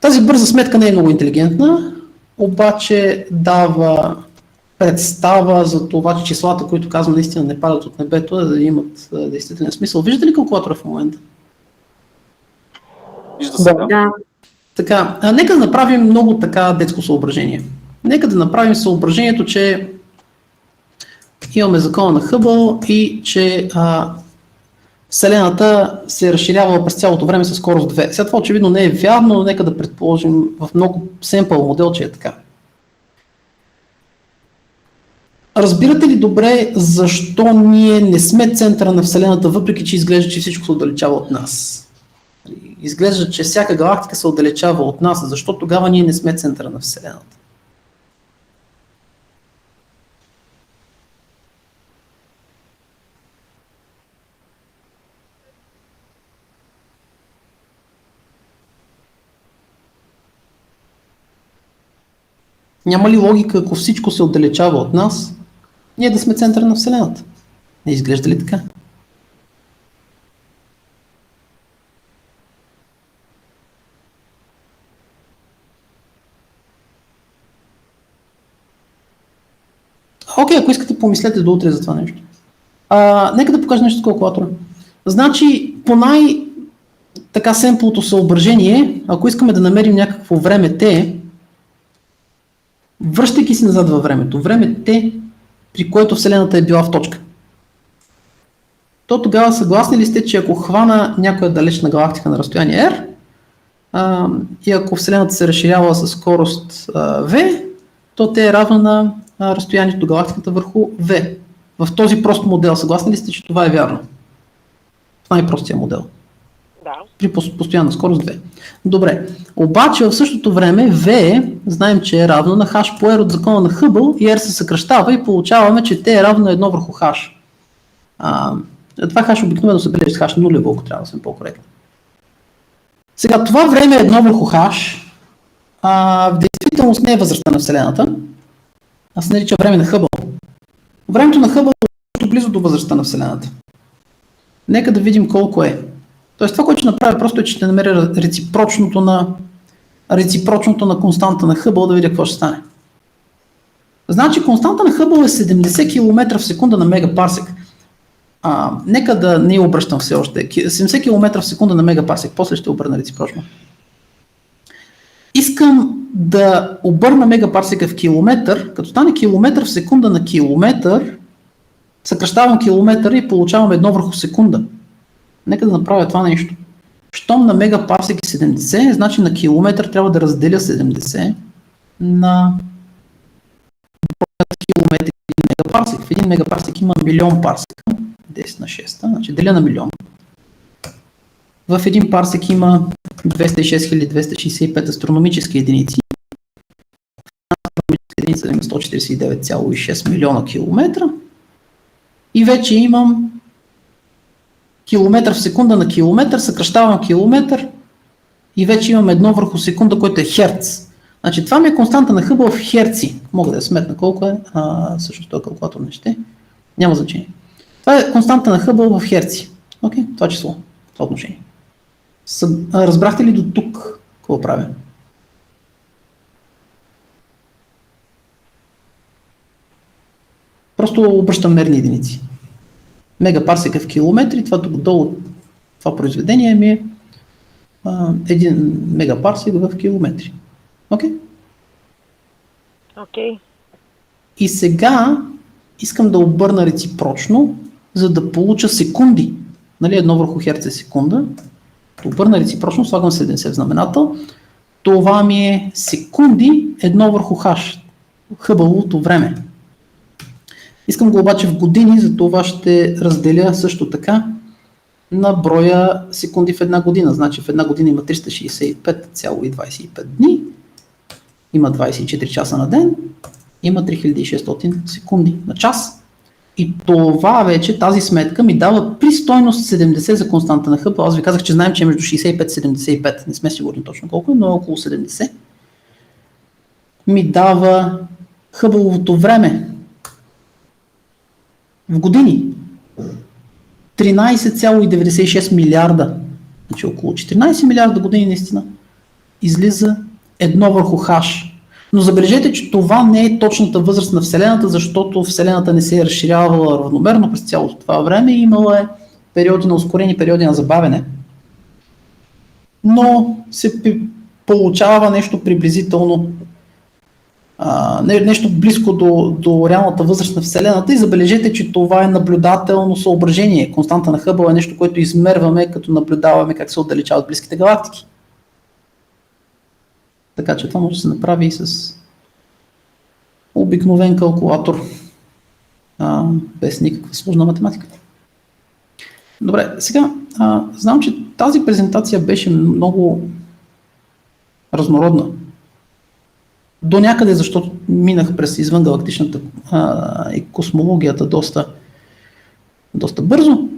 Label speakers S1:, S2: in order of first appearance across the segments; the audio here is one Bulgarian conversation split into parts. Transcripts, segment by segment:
S1: Тази бърза сметка не е много интелигентна, обаче дава представа за това, че числата, които казвам, наистина не падат от небето, да имат действителен смисъл. Виждате ли калкулатора в момента?
S2: Вижда се, да.
S1: Така, нека да направим много така детско съображение. Нека да направим съображението, че имаме закона на Хъбъл и че Вселената се е разширявала през цялото време със скорост 2. Сега това очевидно не е вярно, но нека да предположим в много семпъл модел, че е така. Разбирате ли добре защо ние не сме центъра на Вселената, въпреки че изглежда, че всичко се отдалечава от нас? Изглежда, че всяка галактика се отдалечава от нас. Защо тогава ние не сме центъра на Вселената? Няма ли логика, ако всичко се отдалечава от нас, ние да сме центъра на Вселената? Не изглежда ли така? Окей, ако искате, помислете до утре за това нещо. Нека да покажа нещо с калкулатора. Значи, по така семплото съображение, ако искаме да намерим някакво време T, връщайки се назад във времето, време T, при което Вселената е била в точка, то тогава съгласни ли сте, че ако хвана някоя далечна галактика на разстояние R, и ако Вселената се разширява със скорост V, то T е равна на разстоянието до галактиката върху V. В този прост модел, съгласни ли сте, че това е вярно? В най-простия модел.
S3: Да.
S1: При постоянна скорост 2. Добре. Обаче в същото време V, знаем, че е равно на H по R от закона на Хъбъл и R се съкръщава и получаваме, че T е равно на 1 върху H. Това H обикновено се бележи с H нулево, ако трябва да съм по-коректен. Сега това време е 1 върху H, в действителност не е възрастта на Вселената, а се нарича време на Хъбъл. Времето на Хъбъл е близо до възрастта на Вселената. Нека да видим колко е. Тоест това, което ще направя, просто е, че ще намеря реципрочното на константа на Хъбъл, да видя какво ще стане. Значи константа на Хъбъл е 70 км в секунда на мегапарсек. Нека да не я обръщам все още. 70 км в секунда на мегапарсек, после ще обърна реципрочно. Искам да обърна мегапарсека в километър, като стане километър в секунда на километър, съкращавам километър и получавам 1 върху секунда. Нека да направя това нещо. Щом на мегапарсек е 70, значи на километър трябва да разделя 70 на километри в мегапарсек. В 1 мегапарсек има милион парсека, 10 на 6, значи деля на милион. В 1 парсек има 206 265 астрономически единици. Астрономически единица има 149,6 милиона километра. И вече имам километър в секунда на километър, съкращавам километър и вече имам 1 върху секунда, който е херц. Значи това ми е константа на Хъбъл в херци. Мога да я сметна колко е, всъщност този калкулатор не ще. Няма значение. Това е константа на Хъбъл в херци. Окей, това число, това отношение. Разбрахте ли до тук какво правя? Просто обръщам мерни единици. Мегапарсек е в километри, това тук долу, това произведение ми е 1 мегапарсек в километри. Окей?
S3: Окей.
S1: И сега искам да обърна реципрочно, за да получа секунди. Нали, 1 върху херц е секунда. Да обърна реципрочно, слагам 70 в знаменател. Това ми е секунди 1 върху H. Хъбъловото време. Искам го обаче в години, за това ще разделя също така на броя секунди в една година. Значи в една година има 365,25 дни, има 24 часа на ден, има 3600 секунди на час. И това вече, тази сметка ми дава при стойност 70 за константа на Хъбъл. Аз ви казах, че знаем, че е между 65 и 75. Не сме сигурни точно колко, но около 70. Ми дава Хъбъловото време в години. 13,96 милиарда. Значи около 14 милиарда години наистина. излиза 1 върху хаш. Но забележете, че това не е точната възраст на Вселената, защото Вселената не се е разширявала равномерно през цялото това време и имала е периоди на ускорение, периоди на забавене. Но се получава нещо приблизително, нещо близко до реалната възраст на Вселената и забележете, че това е наблюдателно съображение. Константа на Хъбъл е нещо, което измерваме, като наблюдаваме как се отдалечават близките галактики. Така че това може да се направи и с обикновен калкулатор, без никаква сложна математика. Добре, сега знам, че тази презентация беше много разнородна. До някъде, защото минах през извънгалактичната и космологията доста бързо.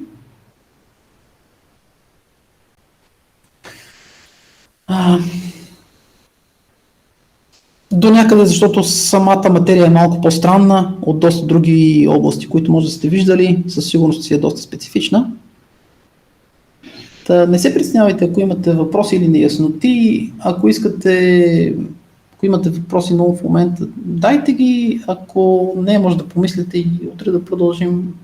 S1: До някъде, защото самата материя е малко по-странна от доста други области, които може да сте виждали. Със сигурност си е доста специфична. Та не се притеснявайте, ако имате въпроси или неясноти. Ако имате въпроси много в момента, дайте ги. Ако не, може да помислите и утре да продължим.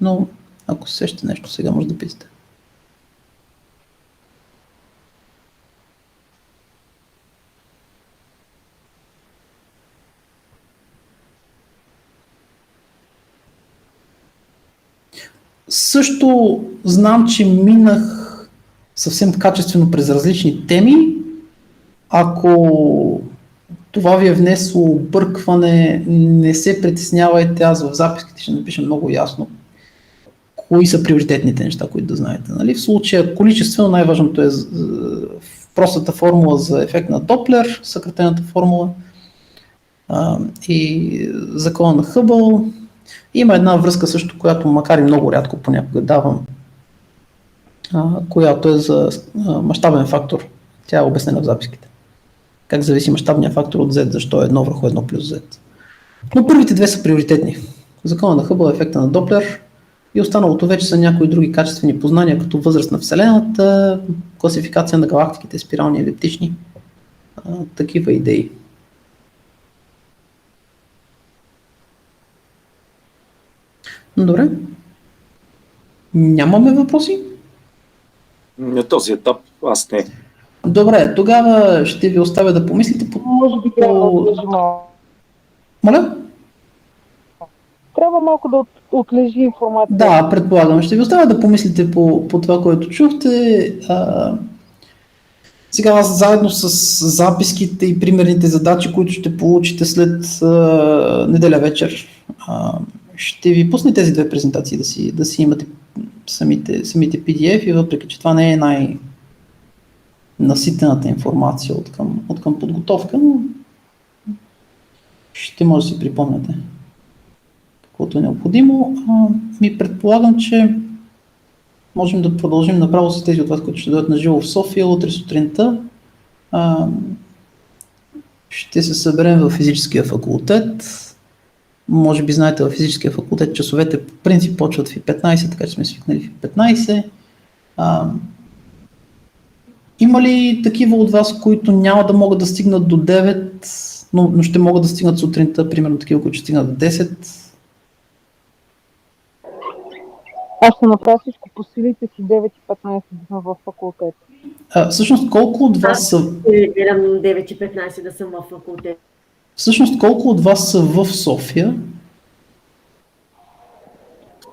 S1: Но ако се сещате нещо, сега може да питате. Също знам, че минах съвсем качествено през различни теми. Ако това ви е внесло объркване, не се притеснявайте, аз в записките ще напиша много ясно кои са приоритетните неща, които да знаете. Нали? В случая количествено най-важното е простата формула за ефект на Доплер, съкратената формула и закона на Хъбъл. Има една връзка също, която макар и много рядко понякога давам, която е за мащабен фактор. Тя е обяснена в записките. Как зависи мащабният фактор от Z, защо е 1 върху 1 плюс Z. Но първите две са приоритетни. Закона на Хъбъл, ефекта на Доплер и останалото вече са някои други качествени познания, като възраст на Вселената, класификация на галактиките, спирални, елиптични, такива идеи. Добре. Нямаме въпроси?
S2: На този етап аз не.
S1: Добре, тогава ще ви оставя да помислите по...
S3: Може би трябва да отлежи малко.
S1: Моля?
S3: Трябва малко да отлежи информация.
S1: Да, предполагам. Ще ви оставя да помислите по това, което чухте. Сега аз заедно с записките и примерните задачи, които ще получите след неделя вечер, ще ви пусне тези две презентации да си имате самите PDF и въпреки, че това не е наситената информация от към подготовка, но ще може да си припомняте каквото е необходимо. Ми предполагам, че можем да продължим направо с тези от вас, които ще дойдат на живо в София утре сутринта. Ще се съберем в физическия факултет. Може би знаете, в физическия факултет часовете по принцип почват в 15, така че сме свикнали в 15. Има ли такива от вас, които няма да могат да стигнат до 9, но ще могат да стигнат сутринта, примерно такива, които ще стигнат до 10?
S3: Аз ще направя всичко по силите си 9:15 да съм в факултет.
S1: Всъщност колко от вас са...
S4: 9:15 да съм в факултет.
S1: Всъщност колко от вас са в София?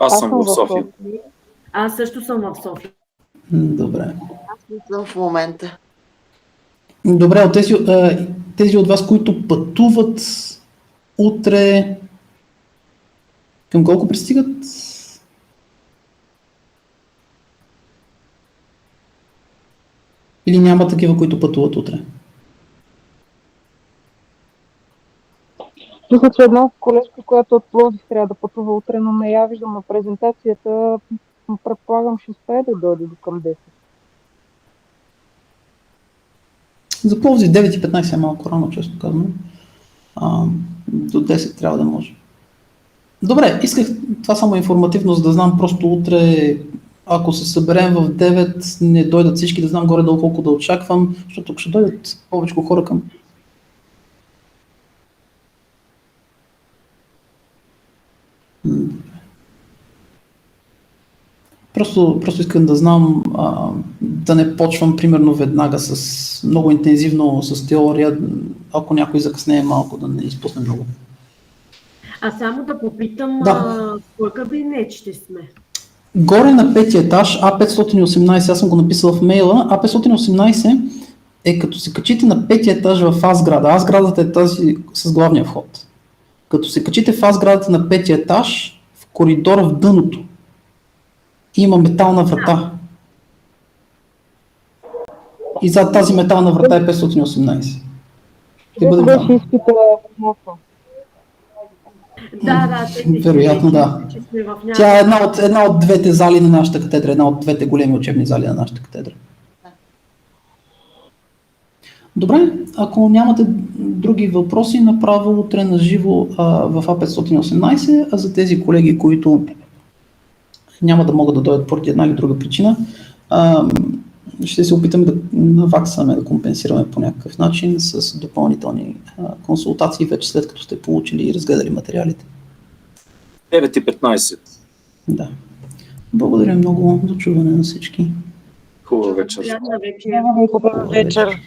S2: Аз съм в София.
S4: Аз също съм в София.
S1: Добре.
S5: Аз не съм в момента.
S1: Добре, от тези от вас, които пътуват утре, към колко пристигат? Или няма такива, които пътуват утре?
S3: Мисля, че една колежка, която от Пловдив трябва да пътува утре, но не я виждам на презентацията. Предполагам, ще успее да дойде до към 10.
S1: За Пловдив 9:15 е малко рано, честно казано. До 10 трябва да може. Добре, исках това само информативно, за да знам просто утре, ако се съберем в 9, не дойдат всички, да знам горе-долу колко да очаквам, защото тук ще дойдат повече хора към... Просто искам да знам, да не почвам примерно веднага с много интензивно с теория, ако някой закъснее малко, да не изпусне много.
S4: А само да попитам,
S1: Да.
S4: кой кабинет ще сме?
S1: Горе на петия етаж, А518, аз съм го написал в мейла, А518 е като се качите на петия етаж в А-сграда. А-сградата е тази с главния вход. Като се качите в А-сградата на петия етаж, в коридора в дъното има метална врата. И зад тази метална врата е 518. Ще бъде
S3: Беше
S1: там.
S3: изпита възможно.
S4: Да,
S1: Вероятно, да.
S4: че сме в
S1: Тя е една от двете зали на нашата катедра, една от двете големи учебни зали на нашата катедра. Добре, ако нямате други въпроси, направо утре на живо в А518, а за тези колеги, които няма да могат да дойдат поради една или друга причина, ще се опитаме да наваксаме, да компенсираме по някакъв начин с допълнителни консултации, вече след като сте получили и разгледали материалите.
S2: 9:15.
S1: Да. Благодаря много. До чуване на всички.
S2: Хубава вечер.
S4: Приятна вечер.
S3: Хубава вечер.